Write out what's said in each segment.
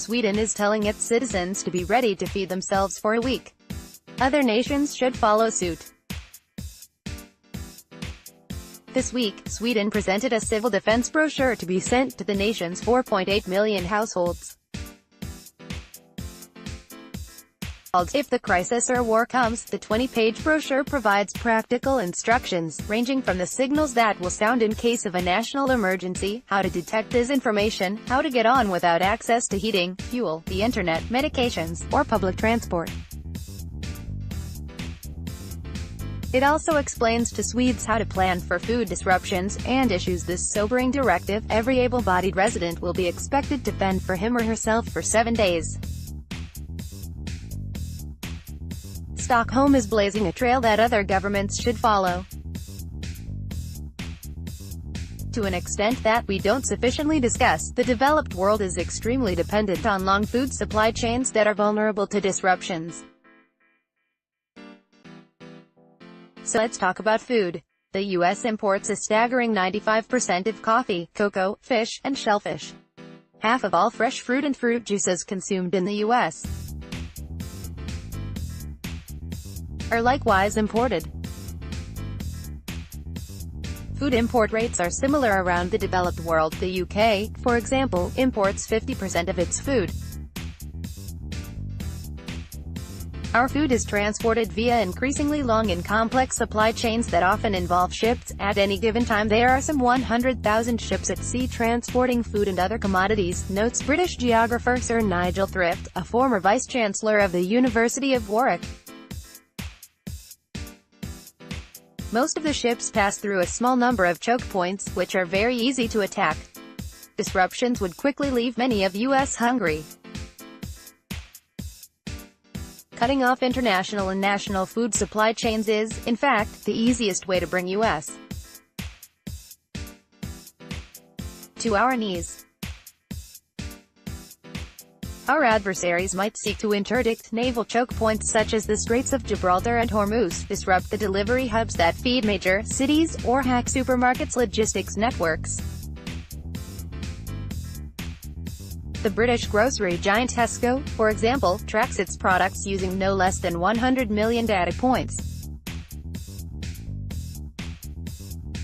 Sweden is telling its citizens to be ready to feed themselves for a week. Other nations should follow suit. This week, Sweden presented a civil defense brochure to be sent to the nation's 4.8 million households. If the crisis or war comes, the 20-page brochure provides practical instructions, ranging from the signals that will sound in case of a national emergency, how to detect disinformation, how to get on without access to heating, fuel, the internet, medications, or public transport. It also explains to Swedes how to plan for food disruptions, and issues this sobering directive: every able-bodied resident will be expected to fend for him or herself for 7 days. Stockholm is blazing a trail that other governments should follow. To an extent that we don't sufficiently discuss, the developed world is extremely dependent on long food supply chains that are vulnerable to disruptions. So let's talk about food. The U.S. imports a staggering 95% of coffee, cocoa, fish, and shellfish. Half of all fresh fruit and fruit juices consumed in the U.S. are likewise imported. Food import rates are similar around the developed world. The UK, for example, imports 50% of its food. Our food is transported via increasingly long and complex supply chains that often involve ships. At any given time there are some 100,000 ships at sea transporting food and other commodities, notes British geographer Sir Nigel Thrift, a former vice-chancellor of the University of Warwick. Most of the ships pass through a small number of choke points, which are very easy to attack. Disruptions would quickly leave many of U.S. hungry. Cutting off international and national food supply chains is, in fact, the easiest way to bring U.S. to our knees. Our adversaries might seek to interdict naval choke points such as the Straits of Gibraltar and Hormuz, disrupt the delivery hubs that feed major cities, or hack supermarkets' logistics networks. The British grocery giant Tesco, for example, tracks its products using no less than 100 million data points.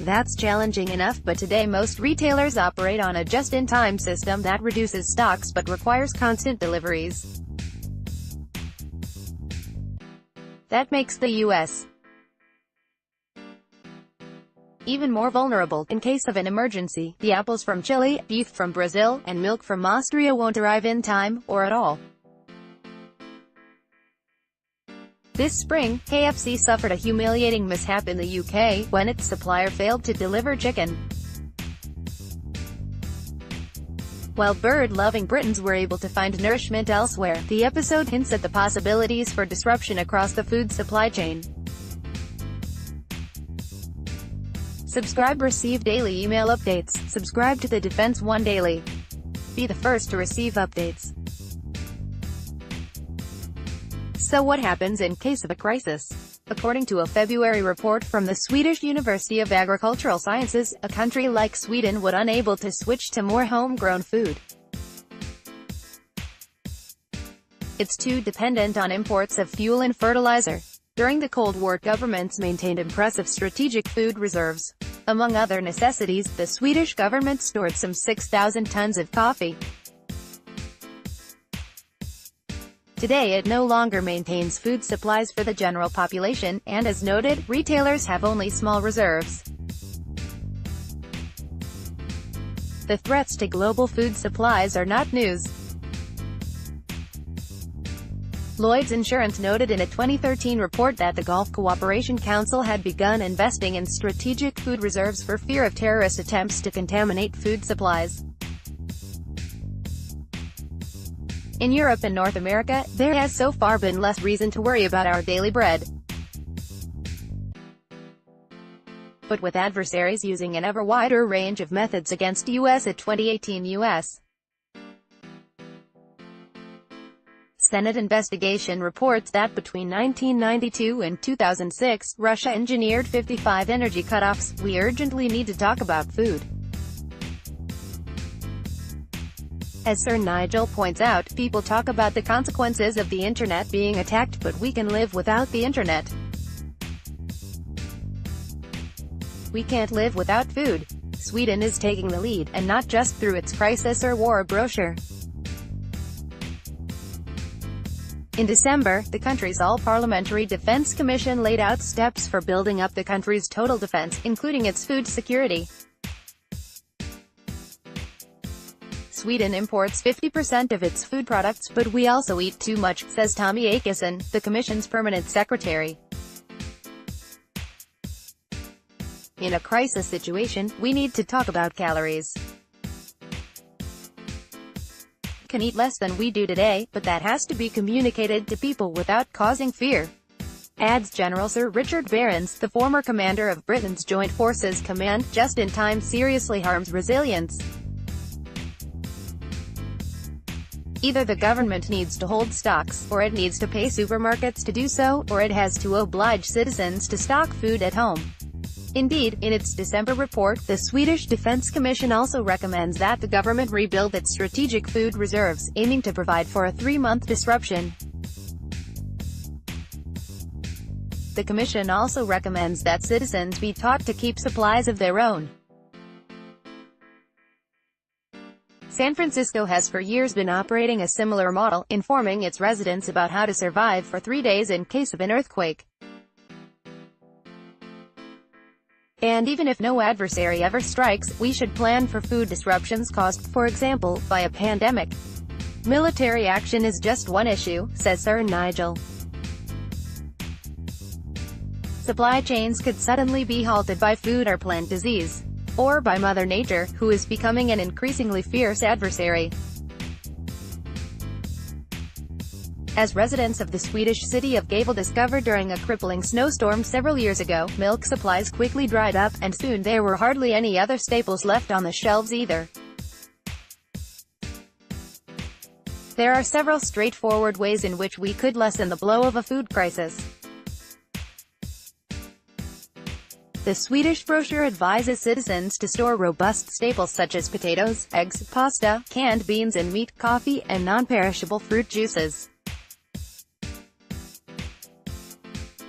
That's challenging enough, but today most retailers operate on a just-in-time system that reduces stocks but requires constant deliveries. That makes the U.S. even more vulnerable. In case of an emergency, the apples from Chile, beef from Brazil, and milk from Austria won't arrive in time, or at all. This spring, KFC suffered a humiliating mishap in the UK, when its supplier failed to deliver chicken. While bird-loving Britons were able to find nourishment elsewhere, the episode hints at the possibilities for disruption across the food supply chain. Subscribe, receive daily email updates. Subscribe to the Defense One Daily. Be the first to receive updates. So what happens in case of a crisis? According to a February report from the Swedish University of Agricultural Sciences, a country like Sweden would be unable to switch to more homegrown food. It's too dependent on imports of fuel and fertilizer. During the Cold War, governments maintained impressive strategic food reserves. Among other necessities, the Swedish government stored some 6,000 tons of coffee. Today it no longer maintains food supplies for the general population, and as noted, retailers have only small reserves. The threats to global food supplies are not news. Lloyd's Insurance noted in a 2013 report that the Gulf Cooperation Council had begun investing in strategic food reserves for fear of terrorist attempts to contaminate food supplies. In Europe and North America, there has so far been less reason to worry about our daily bread. But with adversaries using an ever wider range of methods against U.S. A 2018 U.S. Senate investigation reports that between 1992 and 2006, Russia engineered 55 energy cutoffs. We urgently need to talk about food. As Sir Nigel points out, people talk about the consequences of the internet being attacked, but we can live without the internet. We can't live without food. Sweden is taking the lead, and not just through its crisis or war brochure. In December, the country's All-Parliamentary Defense Commission laid out steps for building up the country's total defense, including its food security. Sweden imports 50% of its food products, but we also eat too much, says Tommy Akesson, the Commission's permanent secretary. In a crisis situation, we need to talk about calories. We can eat less than we do today, but that has to be communicated to people without causing fear, adds General Sir Richard Barrons, the former commander of Britain's Joint Forces Command. Just in time seriously harms resilience. Either the government needs to hold stocks, or it needs to pay supermarkets to do so, or it has to oblige citizens to stock food at home. Indeed, in its December report, the Swedish Defence Commission also recommends that the government rebuild its strategic food reserves, aiming to provide for a 3-month disruption. The Commission also recommends that citizens be taught to keep supplies of their own. San Francisco has for years been operating a similar model, informing its residents about how to survive for 3 days in case of an earthquake. And even if no adversary ever strikes, we should plan for food disruptions caused, for example, by a pandemic. Military action is just one issue, says Sir Nigel. Supply chains could suddenly be halted by food or plant disease, or by Mother Nature, who is becoming an increasingly fierce adversary. As residents of the Swedish city of Gävle discovered during a crippling snowstorm several years ago, milk supplies quickly dried up, and soon there were hardly any other staples left on the shelves either. There are several straightforward ways in which we could lessen the blow of a food crisis. The Swedish brochure advises citizens to store robust staples such as potatoes, eggs, pasta, canned beans and meat, coffee, and non-perishable fruit juices.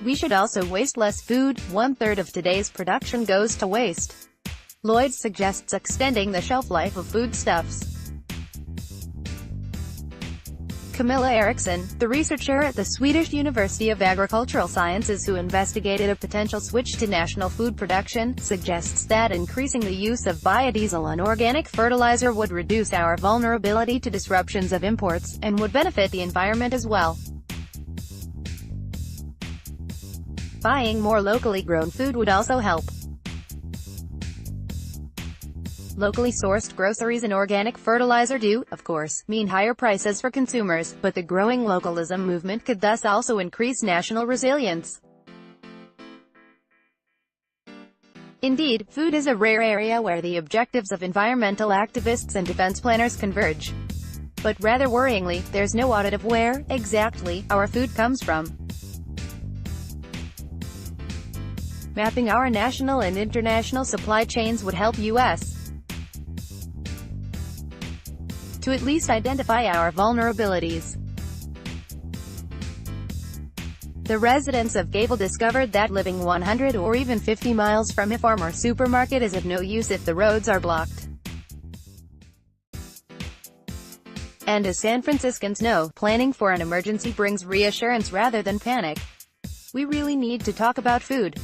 We should also waste less food. 1/3 of today's production goes to waste. Lloyd suggests extending the shelf life of foodstuffs. Camilla Eriksson, the researcher at the Swedish University of Agricultural Sciences who investigated a potential switch to national food production, suggests that increasing the use of biodiesel and organic fertilizer would reduce our vulnerability to disruptions of imports, and would benefit the environment as well. Buying more locally grown food would also help. Locally sourced groceries and organic fertilizer do, of course, mean higher prices for consumers, but the growing localism movement could thus also increase national resilience. Indeed, food is a rare area where the objectives of environmental activists and defense planners converge. But rather worryingly, there's no audit of where, exactly, our food comes from. Mapping our national and international supply chains would help us to at least identify our vulnerabilities. The residents of Gävle discovered that living 100 or even 50 miles from a farm or supermarket is of no use if the roads are blocked. And as San Franciscans know, planning for an emergency brings reassurance rather than panic. We really need to talk about food.